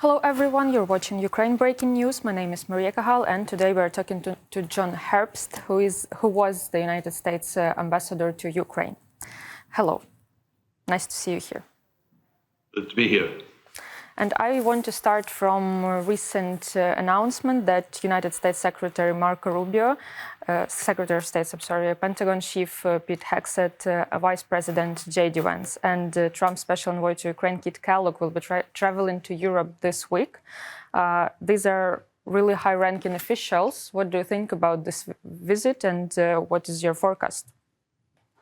Hello everyone, you're watching Ukraine Breaking News. My name is Maria Kahal, and today we're talking to John Herbst, who was the United States ambassador to Ukraine. Hello, nice to see you here. Good to be here. And I want to start from a recent announcement that United States Secretary Marco Rubio, Secretary of State, Pentagon Chief Pete Hegseth, Vice President J.D. Vance, and Trump's special envoy to Ukraine, Kit Kellogg, will be traveling to Europe this week. These are really high-ranking officials. What do you think about this visit, and what is your forecast?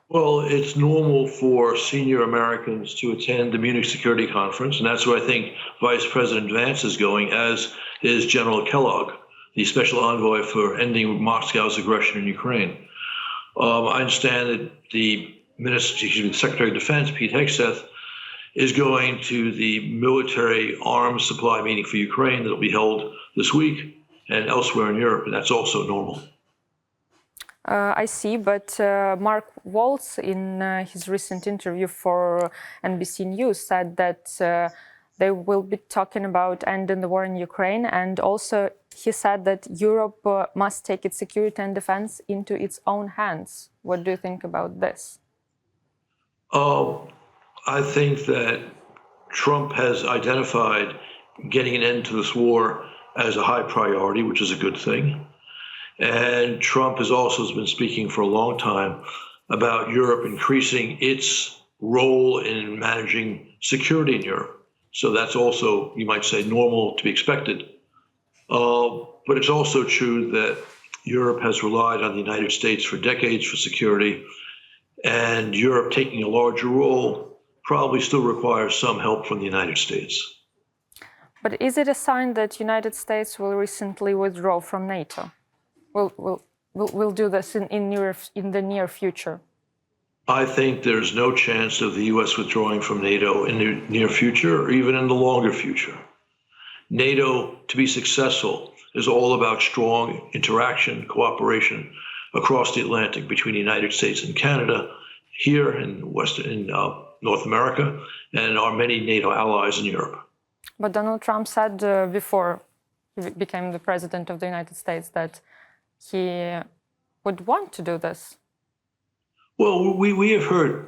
Well, it's normal for senior Americans to attend the Munich Security Conference, and that's where I think Vice President Vance is going, as is General Kellogg, the special envoy for ending Moscow's aggression in Ukraine. I understand that the Secretary of Defense, Pete Hegseth, is going to the military arms supply meeting for Ukraine that will be held this week and elsewhere in Europe, and that's also normal. I see, but Mark Waltz, in his recent interview for NBC News, said that they will be talking about ending the war in Ukraine, and also he said that Europe must take its security and defense into its own hands. What do you think about this? I think that Trump has identified getting an end to this war as a high priority, which is a good thing. And Trump has also been speaking for a long time about Europe increasing its role in managing security in Europe. So that's also, you might say, normal to be expected. But it's also true that Europe has relied on the United States for decades for security, and Europe taking a larger role probably still requires some help from the United States. But is it a sign that the United States will recently withdraw from NATO? We'll do this in the near future? I think there's no chance of the U.S. withdrawing from NATO in the near future or even in the longer future. NATO, to be successful, is all about strong interaction, cooperation across the Atlantic between the United States and Canada, here in North America, and our many NATO allies in Europe. But Donald Trump said before he became the president of the United States that he would want to do this. Well, we have heard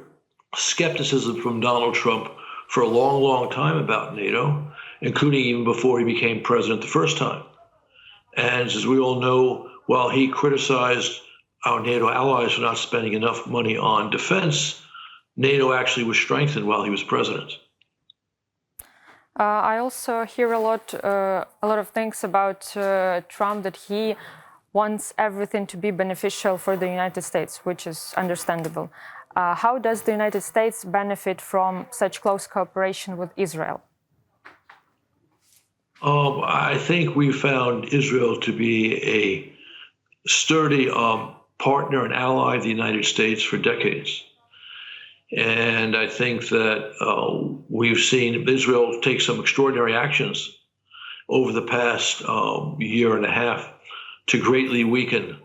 skepticism from Donald Trump for a long, long time about NATO, including even before he became president the first time. And as we all know, while he criticized our NATO allies for not spending enough money on defense, NATO actually was strengthened while he was president. I also hear a lot of things about Trump, that he wants everything to be beneficial for the United States, which is understandable. How does the United States benefit from such close cooperation with Israel? I think we found Israel to be a sturdy partner and ally of the United States for decades. And I think that we've seen Israel take some extraordinary actions over the past year and a half to greatly weaken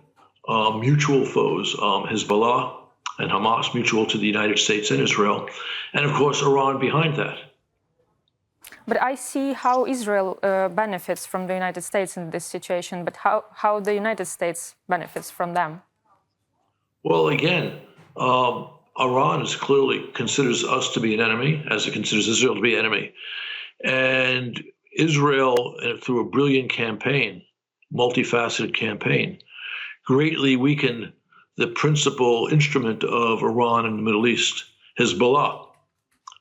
mutual foes, Hezbollah and Hamas, mutual to the United States and Israel, and of course Iran behind that. But I see how Israel benefits from the United States in this situation, but how the United States benefits from them? Well, again, Iran clearly considers us to be an enemy, as it considers Israel to be an enemy. And Israel, through a brilliant campaign, multifaceted campaign, greatly weakened the principal instrument of Iran in the Middle East, Hezbollah.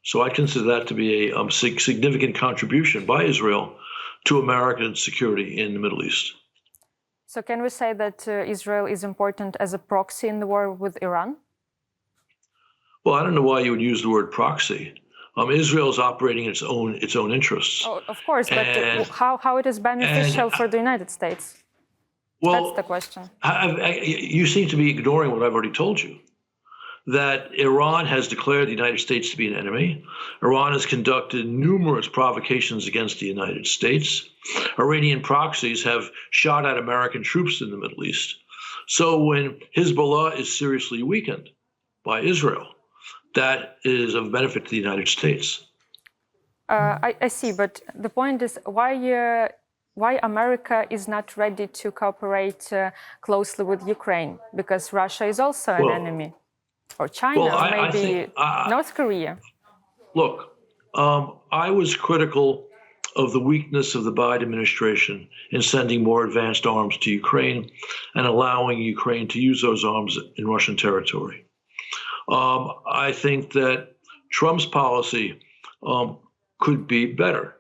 So I consider that to be a significant contribution by Israel to American security in the Middle East. So can we say that Israel is important as a proxy in the war with Iran? Well, I don't know why you would use the word proxy. Israel is operating its own interests. Oh, of course, but how it is beneficial for the United States? Well, that's the question. You seem to be ignoring what I've already told you, that Iran has declared the United States to be an enemy. Iran has conducted numerous provocations against the United States. Iranian proxies have shot at American troops in the Middle East. So when Hezbollah is seriously weakened by Israel, that is of benefit to the United States. I see, but the point is why America is not ready to cooperate closely with Ukraine? Because Russia is also an enemy, or China, well, or I maybe think, North Korea. look, I was critical of the weakness of the Biden administration in sending more advanced arms to Ukraine and allowing Ukraine to use those arms in Russian territory. I think that Trump's policy could be better.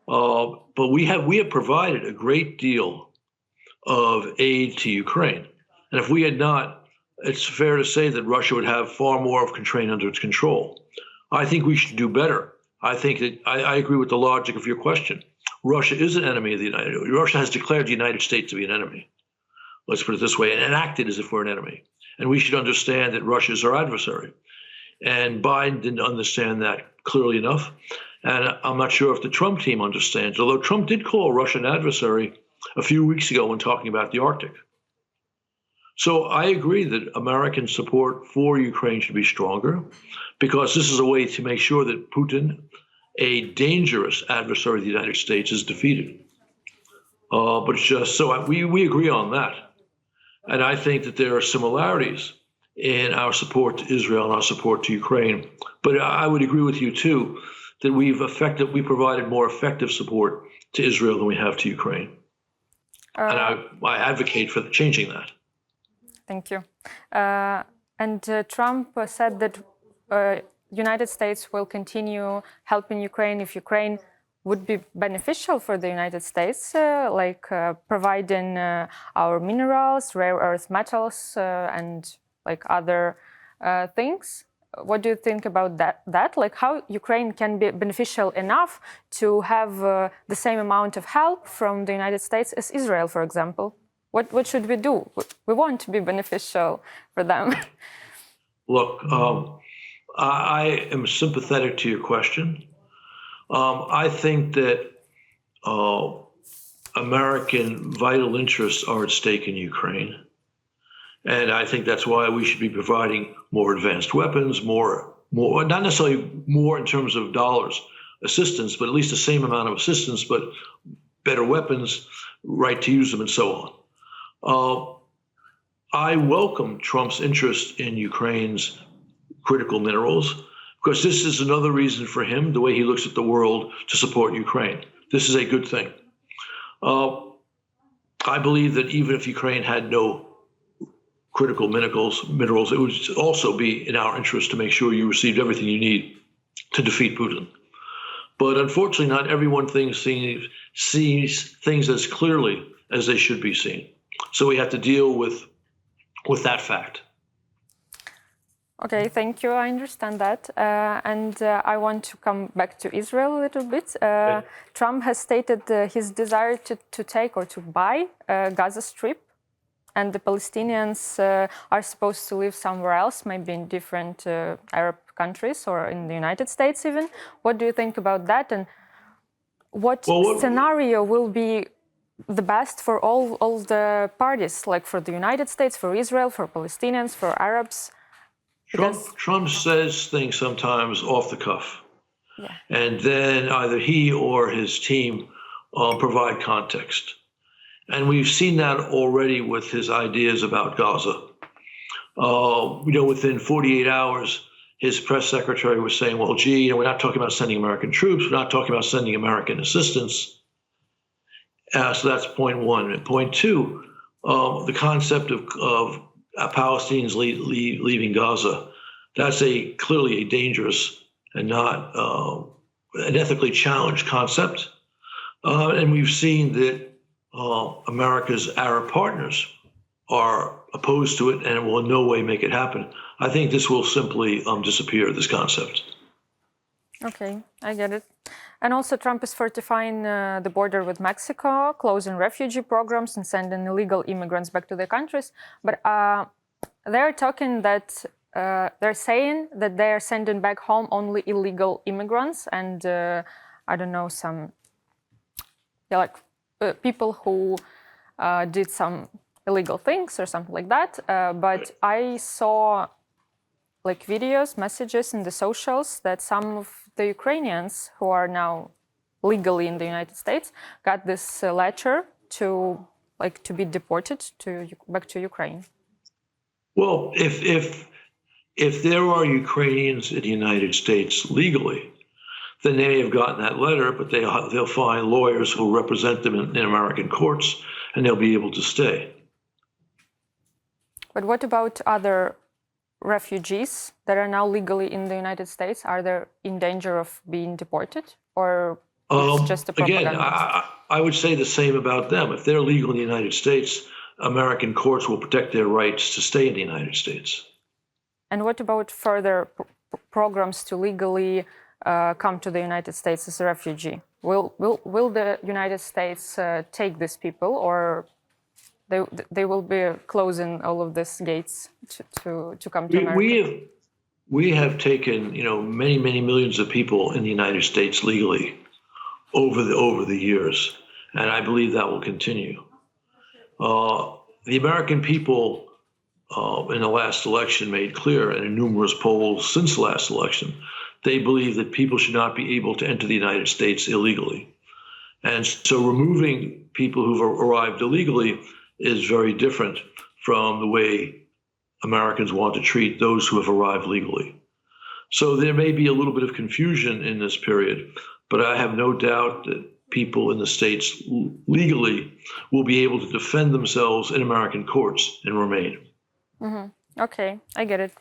But we have provided a great deal of aid to Ukraine. And if we had not, it's fair to say that Russia would have far more of Ukraine under its control. I think we should do better. I think that I agree with the logic of your question. Russia is an enemy of the United States. Russia has declared the United States to be an enemy. Let's put it this way, and acted as if we're an enemy. And we should understand that Russia is our adversary. And Biden didn't understand that clearly enough. And I'm not sure if the Trump team understands, although Trump did call Russia an adversary a few weeks ago when talking about the Arctic. So I agree that American support for Ukraine should be stronger, because this is a way to make sure that Putin, a dangerous adversary of the United States, is defeated. But it's just so we agree on that. And I think that there are similarities in our support to Israel and our support to Ukraine. But I would agree with you, too, that we provided more effective support to Israel than we have to Ukraine. And I advocate for changing that. Thank you. And Trump said that United States will continue helping Ukraine if Ukraine would be beneficial for the United States, like providing our minerals, rare earth metals, and like other things. What do you think about that? Like how Ukraine can be beneficial enough to have the same amount of help from the United States as Israel, for example? What should we do? We want to be beneficial for them. Look, I am sympathetic to your question. I think that American vital interests are at stake in Ukraine. And I think that's why we should be providing more advanced weapons, more, not necessarily more in terms of dollars assistance, but at least the same amount of assistance, but better weapons, right to use them, and so on. I welcome Trump's interest in Ukraine's critical minerals, because this is another reason for him, the way he looks at the world, to support Ukraine. This is a good thing. I believe that even if Ukraine had no critical minerals, it would also be in our interest to make sure you received everything you need to defeat Putin. But unfortunately, not everyone sees things as clearly as they should be seen. So we have to deal with that fact. Okay, thank you. I understand that. And I want to come back to Israel a little bit. Trump has stated his desire to take or to buy Gaza Strip. And the Palestinians are supposed to live somewhere else, maybe in different Arab countries or in the United States even. What do you think about that? And what scenario will be the best for all the parties, like for the United States, for Israel, for Palestinians, for Arabs? Trump says things sometimes off the cuff. Yeah. And then either he or his team provide context. And we've seen that already with his ideas about Gaza. Within 48 hours, his press secretary was saying, well, gee, we're not talking about sending American troops. We're not talking about sending American assistance. So that's point one. And point two, the concept of Palestinians leaving Gaza, that's clearly a dangerous and not an ethically challenged concept. And we've seen that America's Arab partners are opposed to it and will in no way make it happen. I think this will simply disappear, this concept. Okay, I get it. And also Trump is fortifying the border with Mexico, closing refugee programs and sending illegal immigrants back to their countries. But they're talking that they're saying that they are sending back home only illegal immigrants and I don't know, some people who did some illegal things or something like that. But I saw like videos, messages in the socials that some of the Ukrainians who are now legally in the United States got this letter to be deported back to Ukraine. Well, if there are Ukrainians in the United States legally, then they may have gotten that letter, but they'll find lawyers who represent them in American courts, and they'll be able to stay. But what about other refugees that are now legally in the United States? Are they in danger of being deported, or it's just a propaganda? Again, I would say the same about them. If they're legal in the United States, American courts will protect their rights to stay in the United States. And what about further programs to legally come to the United States as a refugee? Will the United States take these people, or they will be closing all of these gates to come to America? We have taken many millions of people in the United States legally over the years, and I believe that will continue. The American people in the last election made clear, and in numerous polls since the last election, they believe that people should not be able to enter the United States illegally. And so removing people who've arrived illegally is very different from the way Americans want to treat those who have arrived legally. So there may be a little bit of confusion in this period, but I have no doubt that people in the States legally will be able to defend themselves in American courts and remain. Mm-hmm. Okay, I get it.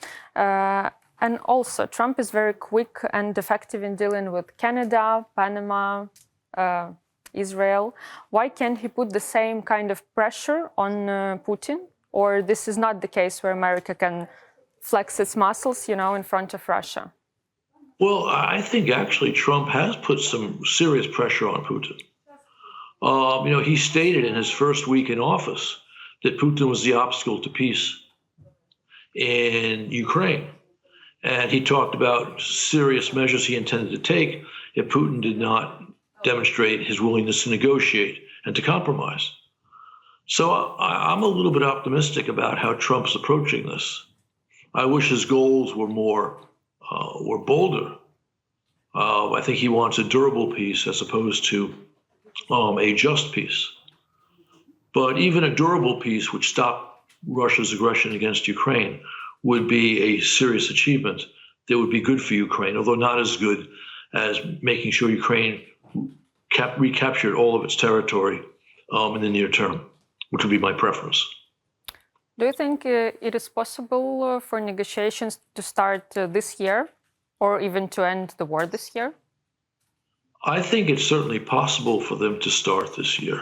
And also, Trump is very quick and effective in dealing with Canada, Panama, Israel. Why can't he put the same kind of pressure on Putin? Or this is not the case where America can flex its muscles, in front of Russia? Well, I think actually Trump has put some serious pressure on Putin. He stated in his first week in office that Putin was the obstacle to peace in Ukraine. And he talked about serious measures he intended to take if Putin did not demonstrate his willingness to negotiate and to compromise. So I'm a little bit optimistic about how Trump's approaching this. I wish his goals were bolder. I think he wants a durable peace as opposed to a just peace. But even a durable peace would stop Russia's aggression against Ukraine would be a serious achievement that would be good for Ukraine, although not as good as making sure Ukraine recaptured all of its territory in the near term, which would be my preference. Do you think it is possible for negotiations to start this year, or even to end the war this year? I think it's certainly possible for them to start this year.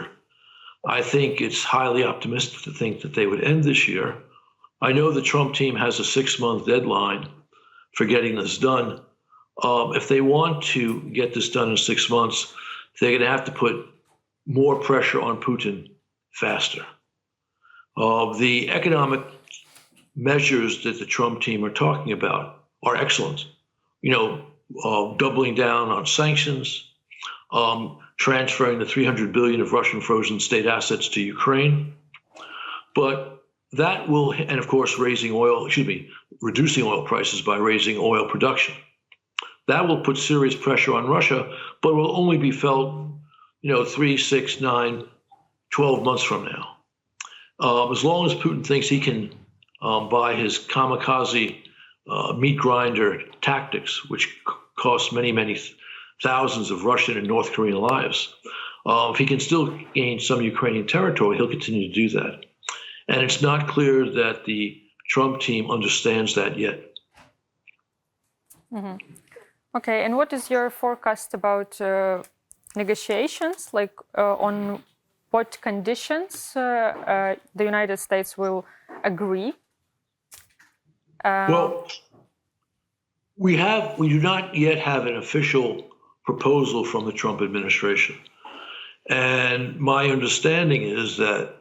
I think it's highly optimistic to think that they would end this year. I know the Trump team has a 6-month deadline for getting this done. If they want to get this done in 6 months, they're going to have to put more pressure on Putin faster. The economic measures that the Trump team are talking about are excellent. Doubling down on sanctions, transferring the $300 billion of Russian frozen state assets to Ukraine. But that will, and of course, reducing oil prices by raising oil production. That will put serious pressure on Russia, but will only be felt, 3, 6, 9, 12 months from now. As long as Putin thinks he can, by his kamikaze meat grinder tactics, which cost many thousands of Russian and North Korean lives, if he can still gain some Ukrainian territory, he'll continue to do that. And it's not clear that the Trump team understands that yet. Mm-hmm. Okay, and what is your forecast about negotiations? On what conditions the United States will agree? Well, we do not yet have an official proposal from the Trump administration. And my understanding is that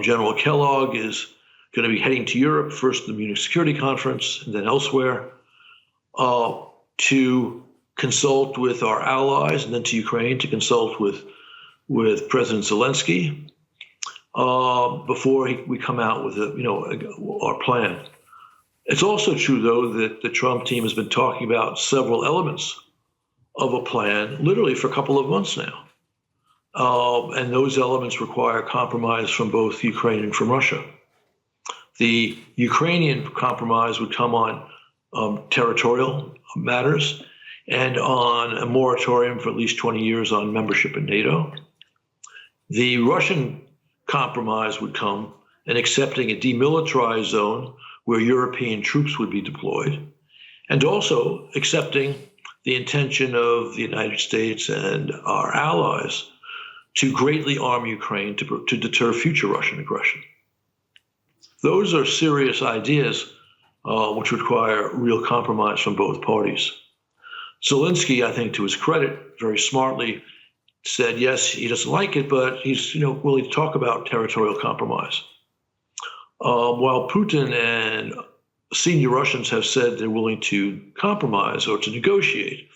General Kellogg is going to be heading to Europe, first the Munich Security Conference and then elsewhere, to consult with our allies and then to Ukraine to consult with President Zelensky before we come out with our plan. It's also true, though, that the Trump team has been talking about several elements of a plan literally for a couple of months now. And those elements require compromise from both Ukraine and from Russia. The Ukrainian compromise would come on territorial matters and on a moratorium for at least 20 years on membership in NATO. The Russian compromise would come in accepting a demilitarized zone where European troops would be deployed, and also accepting the intention of the United States and our allies to greatly arm Ukraine to deter future Russian aggression. Those are serious ideas which require real compromise from both parties. Zelensky, I think, to his credit, very smartly said, yes, he doesn't like it, but he's willing to talk about territorial compromise. While Putin and senior Russians have said they're willing to compromise or to negotiate,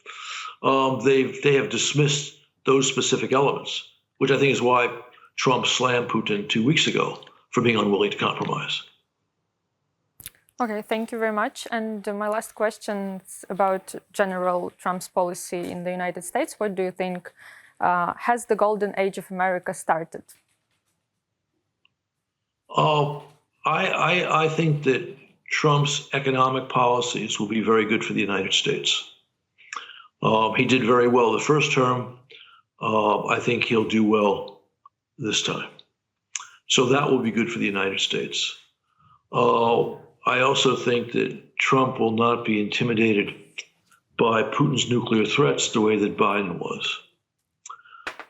they have dismissed those specific elements, which I think is why Trump slammed Putin 2 weeks ago for being unwilling to compromise. Okay, thank you very much. And my last question is about General Trump's policy in the United States. What do you think? Has the golden age of America started? I think that Trump's economic policies will be very good for the United States. He did very well the first term. I think he'll do well this time. So that will be good for the United States. I also think that Trump will not be intimidated by Putin's nuclear threats the way that Biden was.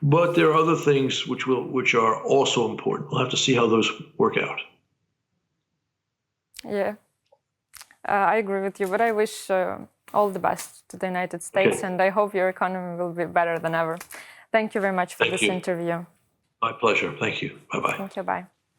But there are other things which are also important. We'll have to see how those work out. Yeah, I agree with you, but I wish all the best to the United States, and I hope your economy will be better than ever. Thank you very much for this interview. My pleasure. Thank you. Bye-bye. Thank you. Bye.